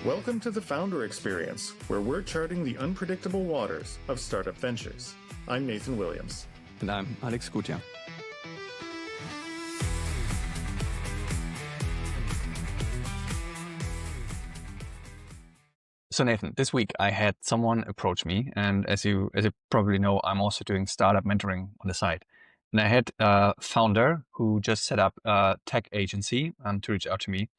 Welcome to the Founder Experience, where we're charting the unpredictable waters of startup ventures. I'm Nathan Williams. And I'm Alex Gutjahr. So Nathan, this week I had someone approach me, and as you probably know, I'm also doing startup mentoring on the side. And I had a founder who just set up a tech agency to reach out to me.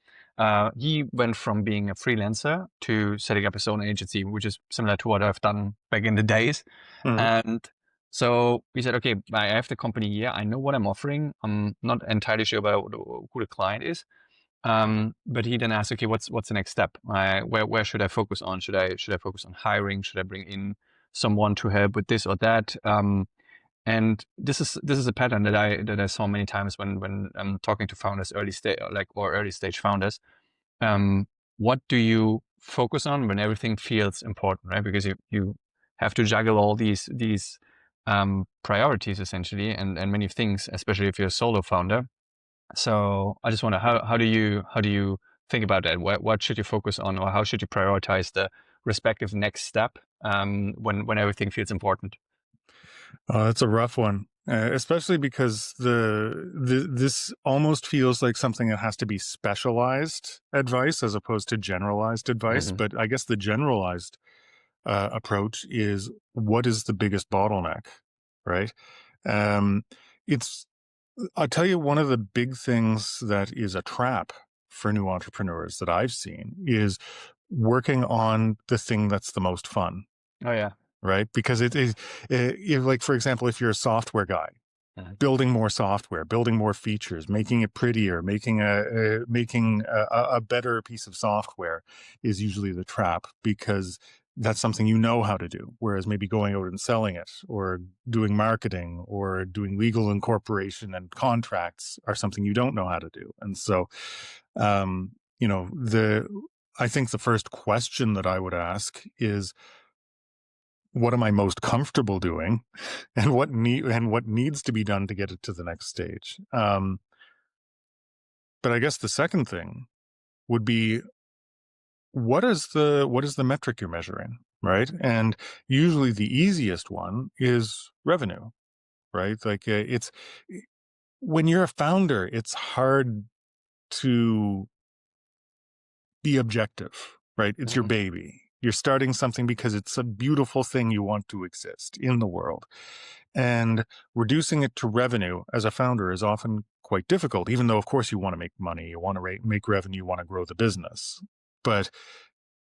He went from being a freelancer to setting up his own agency, which is similar to what I've done back in the days. And so we said, okay, I have the company here. I know what I'm offering. I'm not entirely sure about who the client is. But he then asked, okay, what's the next step? Where should I focus on? Should I focus on hiring? Should I bring in someone to help with this or that? And this is a pattern that I saw many times when I'm talking to founders, early stage founders. What do you focus on when everything feels important, right? Because you have to juggle all these priorities essentially and many things, especially if you're a solo founder. So I just wonder how do you think about that? What should you focus on, or how should you prioritize the respective next step when everything feels important? That's a rough one, especially because this almost feels like something that has to be specialized advice as opposed to generalized advice. Mm-hmm. But I guess the generalized approach is, what is the biggest bottleneck, right? I'll tell you, one of the big things that is a trap for new entrepreneurs that I've seen is working on the thing that's the most fun. Oh yeah. Right? Because it is, like, for example, if you're a software guy, building more software, building more features, making it prettier, making a better piece of software is usually the trap, because that's something you know how to do. Whereas maybe going out and selling it, or doing marketing, or doing legal incorporation and contracts are something you don't know how to do. And so, I think the first question that I would ask is, what am I most comfortable doing, and what needs to be done to get it to the next stage? But I guess the second thing would be, what is the metric you're measuring, right? And usually the easiest one is revenue, right? Like, it's when you're a founder, it's hard to be objective, right? It's your baby. You're starting something because it's a beautiful thing you want to exist in the world. And reducing it to revenue as a founder is often quite difficult, even though, of course, you want to make money, you want to make revenue, you want to grow the business. But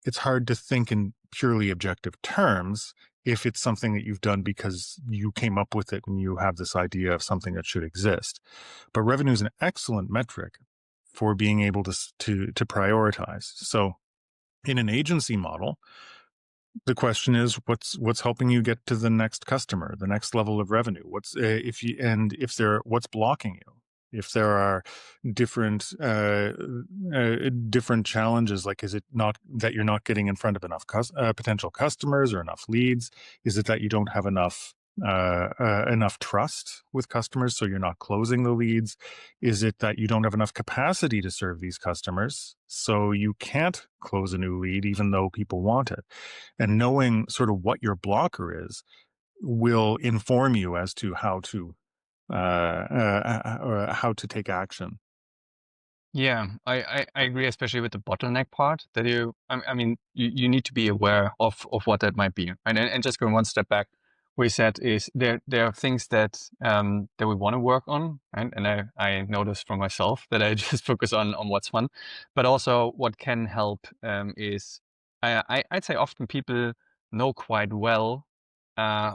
it's hard to think in purely objective terms if it's something that you've done because you came up with it and you have this idea of something that should exist. But revenue is an excellent metric for being able to prioritize. So in an agency model, the question is, what's helping you get to the next customer, the next level of revenue? What's blocking you? If there are different challenges, like, is it not that you're not getting in front of enough potential customers or enough leads? Is it that you don't have enough trust with customers, so you're not closing the leads? Is it that you don't have enough capacity to serve these customers, so you can't close a new lead even though people want it? And knowing sort of what your blocker is will inform you as to how to take action. Yeah, I agree, especially with the bottleneck part, that you need to be aware of what that might be. And just going one step back, what you said is there are things that we want to work on, right? And I noticed for myself that I just focus on what's fun, but also what can help is I'd say often people know quite well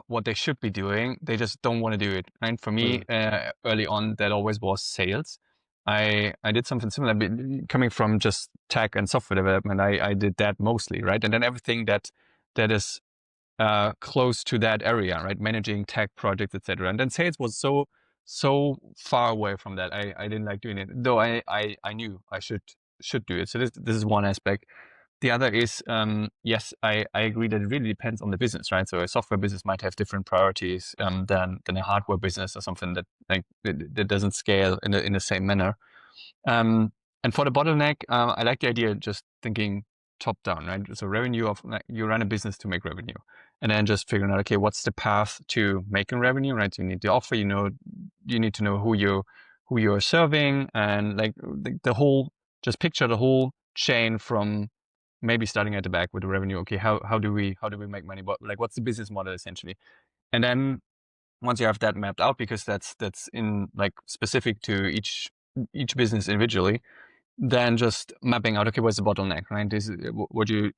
what they should be doing. They just don't want to do it. And for me, early on, that always was sales. I did something similar, coming from just tech and software development. I did that mostly, right? And then everything that is close to that area, right? Managing tech projects, etc. And then sales was so far away from that. I didn't like doing it, though I knew I should do it. So this is one aspect. The other is, yes, I agree that it really depends on the business, right? So a software business might have different priorities than a hardware business, or something that doesn't scale in the same manner. And for the bottleneck, I like the idea, just thinking top down, right? So revenue of like, you run a business to make revenue, and then just figuring out, okay, what's the path to making revenue, right? So you need the offer, you need to know who you're serving, and like the whole, just picture the whole chain from maybe starting at the back with the revenue. Okay, how do we make money? What's the business model essentially? And then once you have that mapped out, because that's in like specific to each business individually, then just mapping out, okay, what's the bottleneck, right? Is what you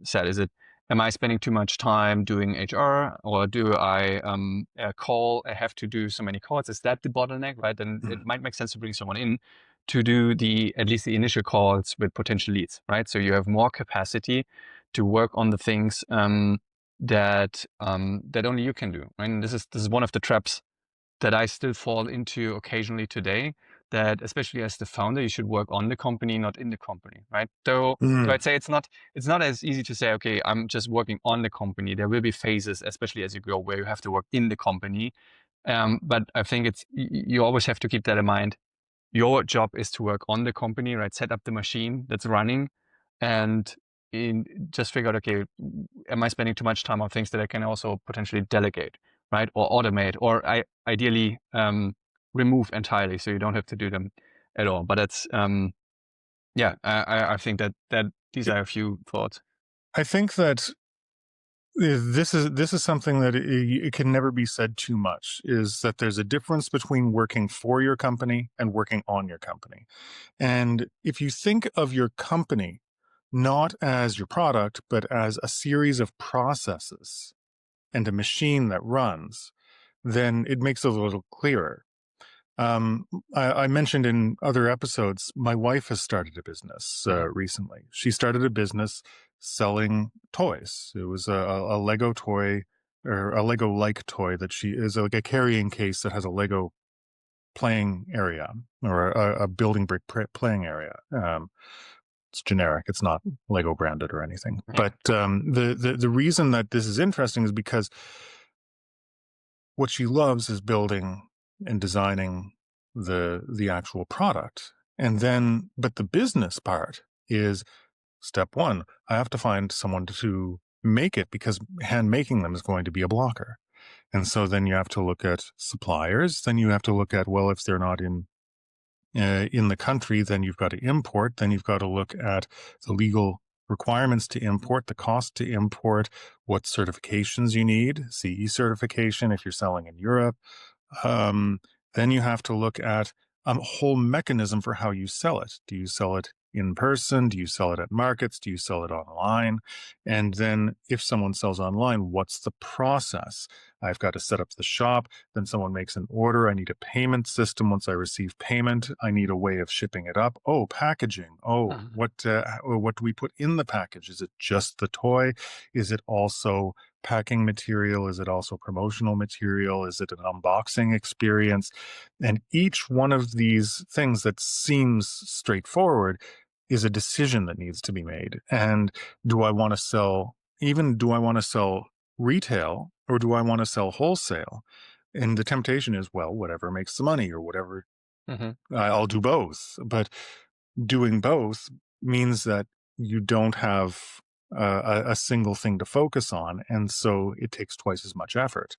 said, is it, am I spending too much time doing HR, or do I I have to do so many calls? Is that the bottleneck, right? Then it might make sense to bring someone in to do at least the initial calls with potential leads, right? So you have more capacity to work on the things that only you can do, right? And this is one of the traps that I still fall into occasionally today, that especially as the founder, you should work on the company, not in the company, right? So Mm. I'd say it's not as easy to say, okay, I'm just working on the company. There will be phases, especially as you grow, where you have to work in the company. But I think you always have to keep that in mind. Your job is to work on the company, right? Set up the machine that's running, and just figure out, okay, am I spending too much time on things that I can also potentially delegate, right? Or automate, or ideally remove entirely, so you don't have to do them at all. But that's yeah, I think that these are a few thoughts. I think that this is something that it can never be said too much, is that there's a difference between working for your company and working on your company. And if you think of your company not as your product, but as a series of processes and a machine that runs, then it makes it a little clearer. I mentioned in other episodes, my wife has started a business Mm-hmm. recently. She started a business selling toys. It was a Lego toy, or a Lego-like toy, that she is like a carrying case that has a Lego playing area, or a building brick playing area. It's generic. It's not Lego branded or anything. Yeah. But the reason that this is interesting is because what she loves is building and designing the actual product. And then, but the business part is step one. I have to find someone to make it, because hand making them is going to be a blocker. And so then you have to look at suppliers. Then you have to look at, well, if they're not in the country, then you've got to import. Then you've got to look at the legal requirements to import, the cost to import, what certifications you need, CE certification if you're selling in Europe. Um, then you have to look at a whole mechanism for how you sell it. Do you sell it in person? Do you sell it at markets? Do you sell it online? And then if someone sells online, what's the process? I've got to set up the shop. Then someone makes an order. I need a payment system. Once I receive payment, I need a way of shipping it up. Oh, packaging. Oh, Mhm. what do we put in the package? Is it just the toy? Is it also packing material? Is it also promotional material? Is it an unboxing experience? And each one of these things that seems straightforward is a decision that needs to be made. And do I want to sell, even do I want to sell retail, or do I want to sell wholesale? And the temptation is, well, whatever makes the money, or whatever, Mhm. I'll do both. But doing both means that you don't have a single thing to focus on. And so it takes twice as much effort.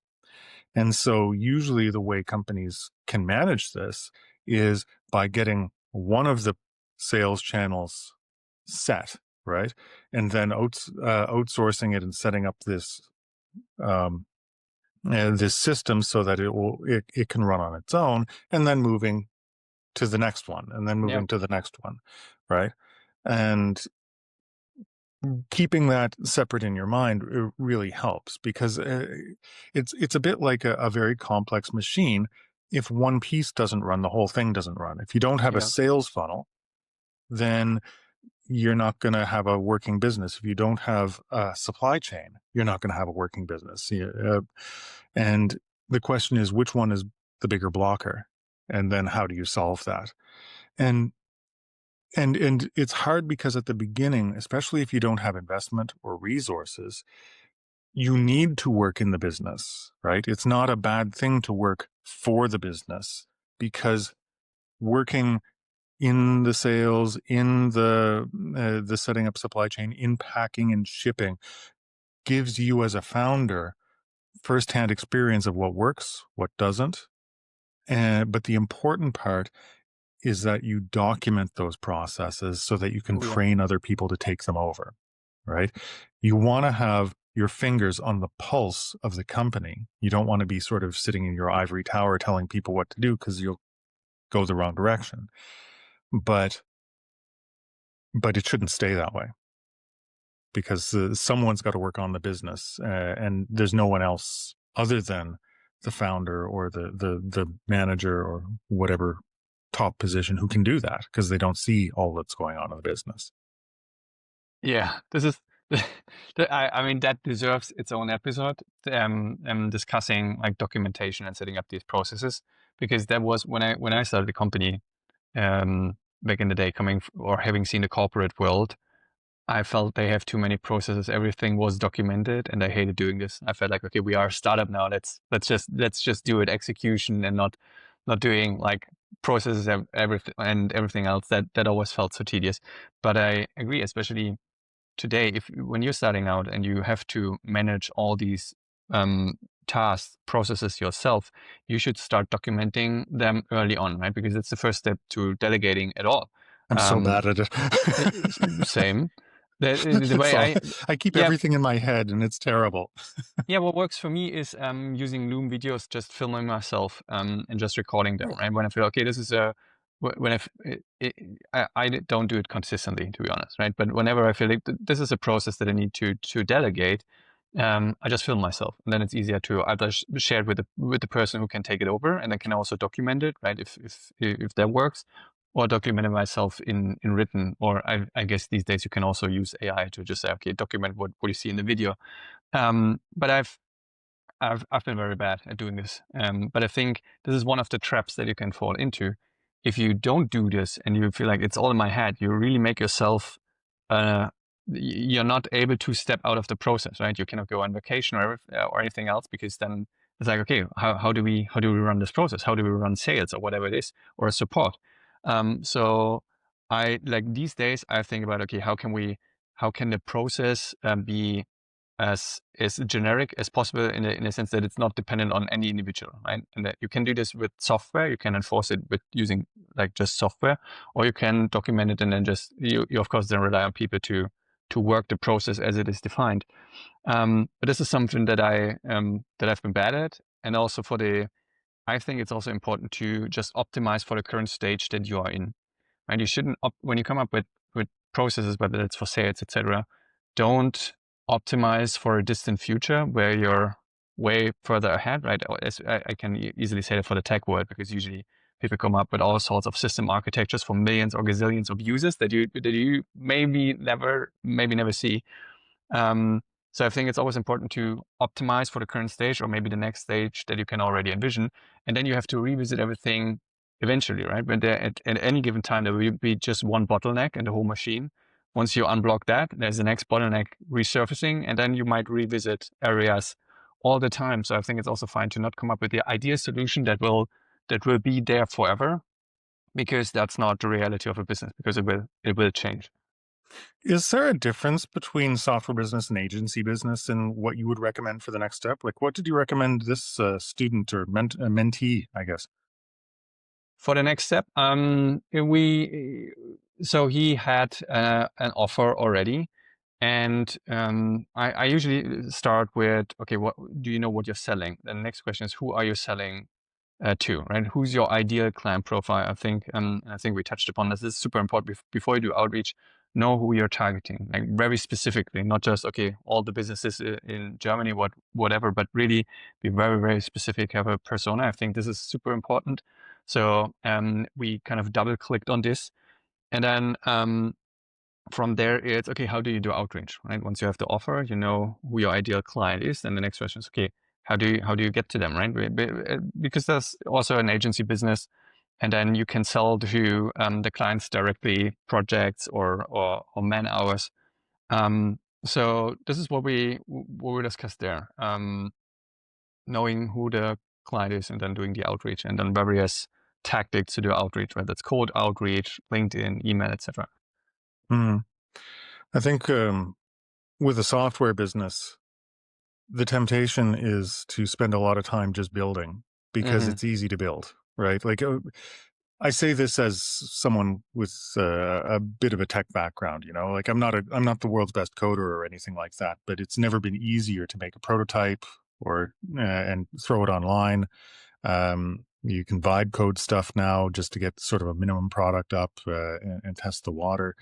And so usually the way companies can manage this is by getting one of the sales channels set, right? And then outsourcing it and setting up um, this system so that it can run on its own, and then moving to the next one, and then Yeah. moving to the next one, right? And keeping that separate in your mind really helps, because it's a bit like a very complex machine. If one piece doesn't run, the whole thing doesn't run. If you don't have a Yeah. sales funnel, then you're not going to have a working business. If you don't have a supply chain, you're not going to have a working business. And the question is, which one is the bigger blocker? And then how do you solve that? And and it's hard, because at the beginning, especially if you don't have investment or resources, you need to work in the business, right? It's not a bad thing to work for the business, because working in the sales, in the setting up supply chain, in packing and shipping, gives you as a founder firsthand experience of what works, what doesn't. But the important part is that you document those processes so that you can Oh yeah. train other people to take them over, right? You want to have your fingers on the pulse of the company. You don't want to be sort of sitting in your ivory tower telling people what to do, because you'll go the wrong direction. But it shouldn't stay that way, because someone's got to work on the business, and there's no one else other than the founder or the manager or whatever top position who can do that, because they don't see all that's going on in the business. Yeah, this is I mean that deserves its own episode, discussing like documentation and setting up these processes, because that was when I started the company, back in the day, or having seen the corporate world. I felt they have too many processes. Everything was documented, and I hated doing this. I felt like, okay, we are a startup now. Let's just do it execution, and not doing like processes and everything else. That always felt so tedious. But I agree, especially today, if when you're starting out and you have to manage all these tasks, processes yourself, you should start documenting them early on, right? Because it's the first step to delegating at all. I'm so Um, bad at it. Same. The It's way all, I keep yeah, everything in my head, and it's terrible. yeah, what works for me is using Loom videos, just filming myself and just recording them. Oh, Right when I feel okay, this is a when I don't do it consistently, to be honest, right? But whenever I feel like this is a process that I need to delegate, I just film myself, and then it's easier to either share it with the person who can take it over, and I can also document it, right? If that works, or document it myself in written, or I guess these days you can also use AI to just say, okay, document what you see in the video. But I've been very bad at doing this. But I think this is one of the traps that you can fall into. If you don't do this and you feel like it's all in my head, you really make yourself, uh, you're not able to step out of the process, right? You cannot go on vacation or anything else, because then it's like, okay, how do we run this process? How do we run sales or whatever it is, or support? So I like these days I think about, okay, how can the process be as generic as possible, in a sense that it's not dependent on any individual, right? And that you can do this with software. You can enforce it with using like just software, or you can document it and then just you of course then rely on people to work the process as it is defined. But this is something that I've been bad at, and also I think it's also important to just optimize for the current stage that you are in. And you shouldn't when you come up with processes, whether it's for sales, etc. Don't optimize for a distant future where you're way further ahead, right? I can easily say that for the tech world, because usually people come up with all sorts of system architectures for millions or gazillions of users that you maybe never see. Um, so I think it's always important to optimize for the current stage, or maybe the next stage that you can already envision. And then you have to revisit everything eventually, right? When at any given time, there will be just one bottleneck in the whole machine. Once you unblock that, there's the next bottleneck resurfacing, and then you might revisit areas all the time. So I think it's also fine to not come up with the ideal solution that will be there forever, because that's not the reality of a business, because it will change. is there a difference between software business and agency business, and what you would recommend for the next step? Like, what did you recommend this student or mentee, I guess? For the next step, so he had an offer already, and I usually start with, okay, what do you know what you're selling? The next question is, who are you selling to, right? Who's your ideal client profile? I think we touched upon this. This is super important. Before you do outreach, know who you're targeting, like very specifically, not just, okay, all the businesses in Germany, whatever, but really be very, very specific, have a persona. I think this is super important. So we kind of double clicked on this. And then from there, it's okay, how do you do outreach, right? Once you have the offer, you know who your ideal client is. Then the next question is, okay, how do you get to them, right? Because there's also an agency business, and then you can sell to the clients directly, projects or man hours. So this is what we discussed there. Knowing who the client is, and then doing the outreach, and then various tactics to do outreach, right? That's cold outreach, LinkedIn, email, etc. Mm. I think with a software business, the temptation is to spend a lot of time just building because Mm-hmm. it's easy to build, right? Like I say this as someone with a bit of a tech background, you know, like I'm not the world's best coder or anything like that, but it's never been easier to make a prototype or and throw it online. You can vibe code stuff now just to get sort of a minimum product up and test the water,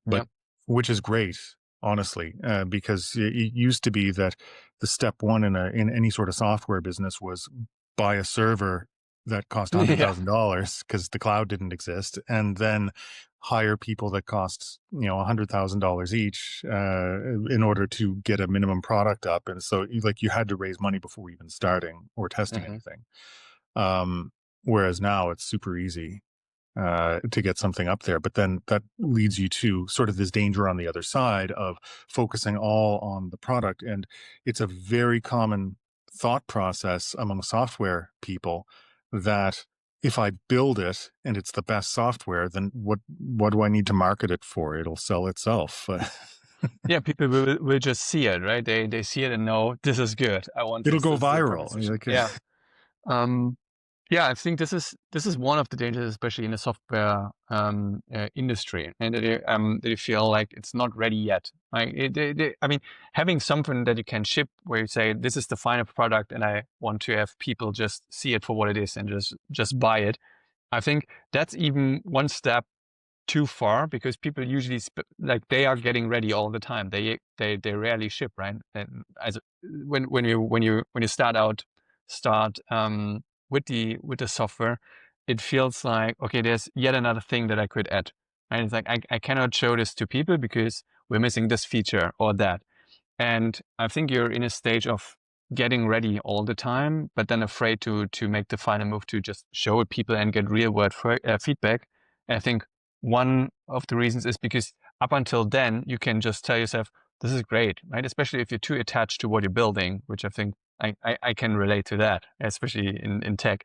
but Yeah. which is great, honestly, because it used to be that the step one in any sort of software business was buy a server that cost Yeah. $100,000 because the cloud didn't exist, and then hire people that cost $100,000 each in order to get a minimum product up, and so you had to raise money before even starting or testing Mm-hmm. anything. Um, Whereas now it's super easy to get something up there. But then that leads you to sort of this danger on the other side of focusing all on the product. And it's a very common thought process among software people that if I build it and it's the best software, then what do I need to market it for? It'll sell itself. Yeah, people will just see it, right? They see it and know this is good. I want It'll this. go This is a viral. proposition. Yeah. Um, yeah, I think this is one of the dangers, especially in the software industry, and that you feel like it's not ready yet. Like I mean, having something that you can ship where you say this is the final product, and I want to have people just see it for what it is and just buy it. I think that's even one step too far because people usually like they are getting ready all the time. They rarely ship, right? And as when you start with the software, it feels like okay, there's yet another thing that I could add. And it's like I cannot show this to people because we're missing this feature or that. And I think you're in a stage of getting ready all the time, but then afraid to make the final move to just show it people and get real world feedback. And I think one of the reasons is because up until then, you can just tell yourself, this is great, right? Especially if you're too attached to what you're building, which I think I can relate to that, especially in tech.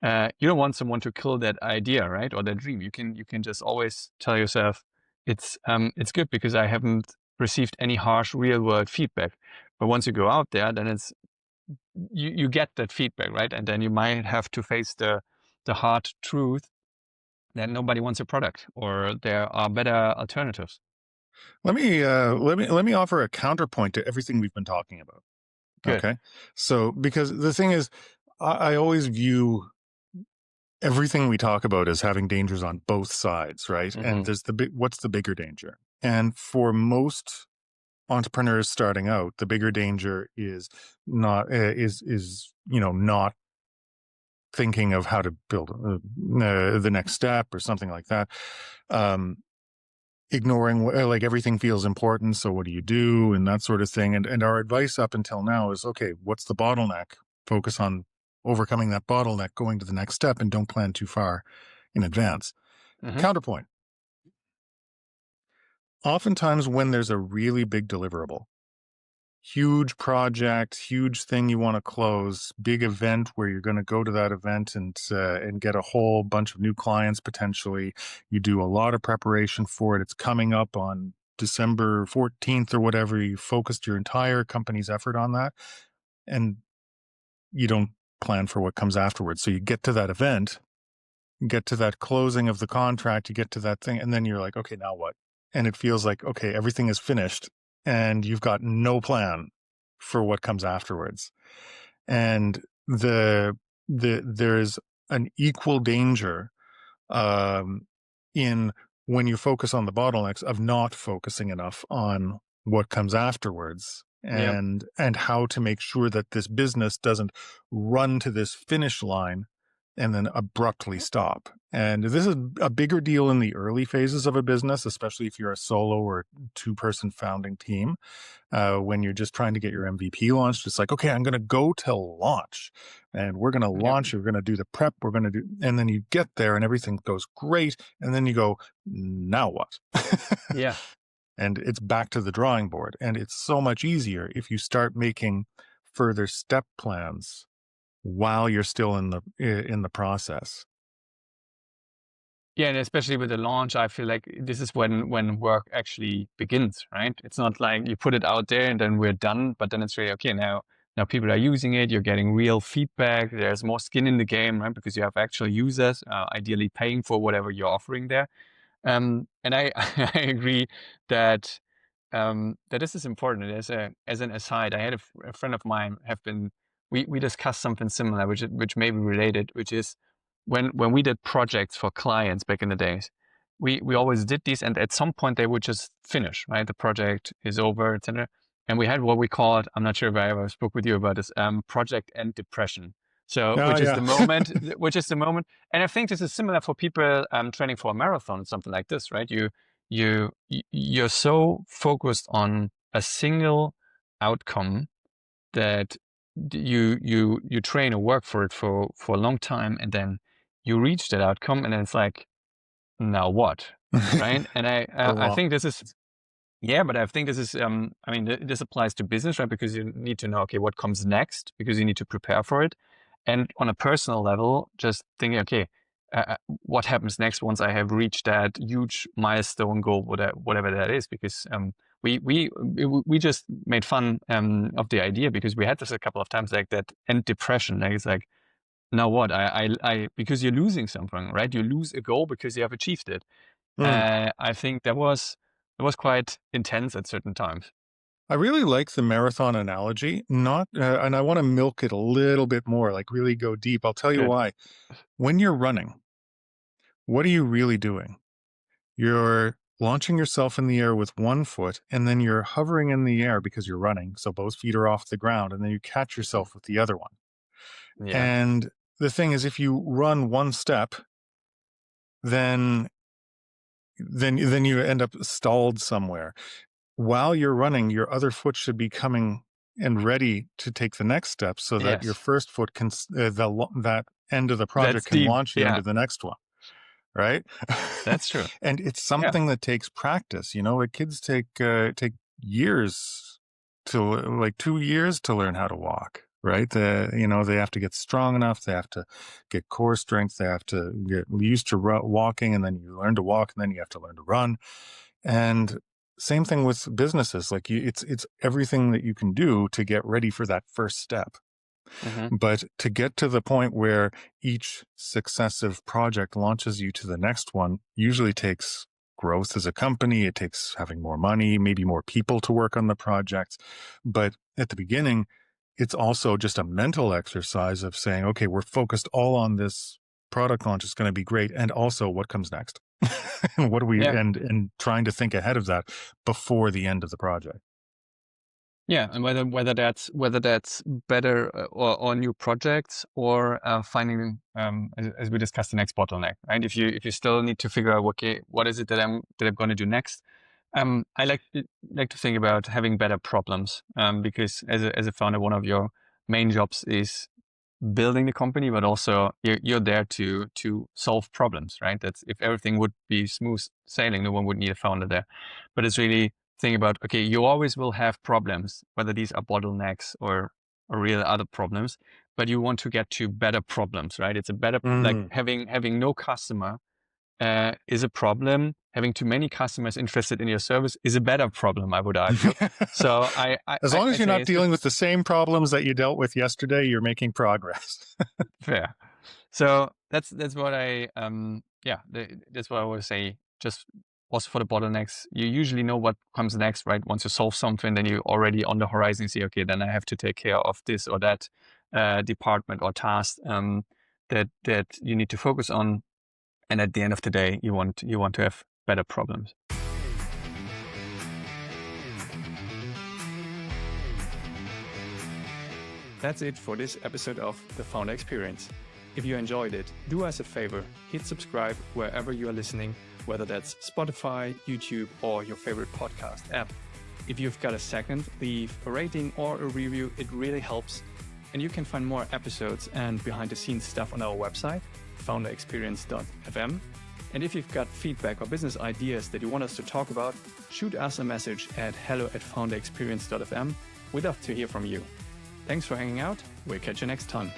You don't want someone to kill that idea, right? Or that dream. You can just always tell yourself, it's good because I haven't received any harsh real world feedback. But once you go out there, then it's you get that feedback, right? And then you might have to face the hard truth that nobody wants a product or there are better alternatives. Let me offer a counterpoint to everything we've been talking about. Good. Okay. So, because the thing is, I always view everything we talk about as having dangers on both sides, right? And Mm-hmm. there's what's the bigger danger? And for most entrepreneurs starting out, the bigger danger is not, not thinking of how to build the next step or something like that. Um, Ignoring like everything feels important, so what do you do and that sort of thing, and our advice up until now is okay, what's the bottleneck? Focus on overcoming that bottleneck, going to the next step, and don't plan too far in advance. Mm-hmm. Counterpoint: oftentimes when there's a really big deliverable, huge project, huge thing you want to close, big event where you're going to go to that event and get a whole bunch of new clients potentially. You do a lot of preparation for it. It's coming up on December 14th or whatever. You focused your entire company's effort on that, and you don't plan for what comes afterwards. So you get to that event, get to that closing of the contract, you get to that thing, and then you're like, okay, now what? And it feels like, okay, everything is finished and you've got no plan for what comes afterwards. And there's an equal danger um, in when you focus on the bottlenecks of not focusing enough on what comes afterwards Yeah. and how to make sure that this business doesn't run to this finish line and then abruptly stop. And this is a bigger deal in the early phases of a business, especially if you're a solo or two-person founding team. When you're just trying to get your MVP launched, it's like, okay, I'm going to go till launch and we're going to Yeah. launch. We're going to do the prep. We're going to do, and then you get there and everything goes great. And then you go, now what? Yeah. And it's back to the drawing board. And it's so much easier if you start making further step plans while you're still in the process. Yeah, and especially with the launch, I feel like this is when work actually begins, right? It's not like you put it out there and then we're done, but then it's really okay. Now people are using it. You're getting real feedback. There's more skin in the game, right? Because you have actual users, ideally paying for whatever you're offering there. And I I agree that that this is important. As an aside, I had a friend of mine have been we discussed something similar, which may be related, which is when we did projects for clients back in the days, we always did these, and at some point they would just finish, right? The project is over, etc. And we had what we called, I'm not sure if I ever spoke with you about this, project end depression. So Oh yeah. which is the moment, and I think this is similar for people training for a marathon, something like this, right? You're so focused on a single outcome that you train or work for it for a long time, and then you reach that outcome, and then it's like, now what, right? And For a I while. think this is, yeah, but I think this is, I mean, this applies to business, right? Because you need to know, okay, what comes next, because you need to prepare for it. And on a personal level, just thinking, okay, what happens next once I have reached that huge milestone goal, whatever that is? Because we just made fun of the idea, because we had this a couple of times, like that end depression. Like it's like, now what? Because you're losing something, right? You lose a goal because you have achieved it. Mm. I think that was quite intense at certain times. I really like the marathon analogy, not, and I want to milk it a little bit more, like really go deep. I'll tell you Good. why. When you're running, what are you really doing? You're launching yourself in the air with one foot, and then you're hovering in the air because you're running. So both feet are off the ground, and then you catch Mhm. yourself with the other one. Yeah. And the thing is, if you run one step, then then you end up stalled somewhere. While you're running, your other foot should be coming and ready to take the next step, so that your Yes. first foot can that end of the project That's can deep. launch you Yeah. into the next one, right? That's true. And it's Yeah. something that takes practice. Like kids take years to like 2 years to learn how to walk. Right. They have to get strong enough. They have to get core strength. They have to get used to walking, and then you learn to walk, and then you have to learn to run. And same thing with businesses. Like it's everything that you can do to get ready for that first step. Hmm. But to get to the point where each successive project launches you to the next one usually takes growth as a company. It takes having more money, maybe more people to work on the projects. But at the beginning, it's also just a mental exercise of saying, okay, we're focused all on this product launch. It's going to be great. And also what comes next? And what do we, Yeah. and trying to think ahead of that before the end of the project. Yeah. And whether that's better, or new projects, or finding, as we discussed, the next bottleneck, right? If you still need to figure out, okay, what is it that I'm going to do next? I like to think about having better problems, because as a founder, one of your main jobs is building the company, but also you're there to solve problems, right? That's, if everything would be smooth sailing, no one would need a founder there. But it's really think about, okay, you always will have problems, whether these are bottlenecks or real other problems, but you want to get to better problems, right? It's a better, like Mm. having no customer is a problem. Having too many customers interested in your service is a better problem, I would argue. So As long I as you're say not it's the dealing with the same problems that you dealt with yesterday, you're making progress. fair. So that's what that's what I would say. Just also for the bottlenecks, you usually know what comes next, right? Once you solve something, then you already on the horizon see, okay, then I have to take care of this or that department or task that you need to focus on. And at the end of the day, you want to have better problems. That's it for this episode of The Founder Experience. If you enjoyed it, do us a favor, hit subscribe wherever you are listening, whether that's Spotify, YouTube, or your favorite podcast app. If you've got a second, leave a rating or a review, it really helps. And you can find more episodes and behind the scenes stuff on our website, founderexperience.fm. And if you've got feedback or business ideas that you want us to talk about, shoot us a message at hello@founderexperience.fm. We'd love to hear from you. Thanks for hanging out. We'll catch you next time.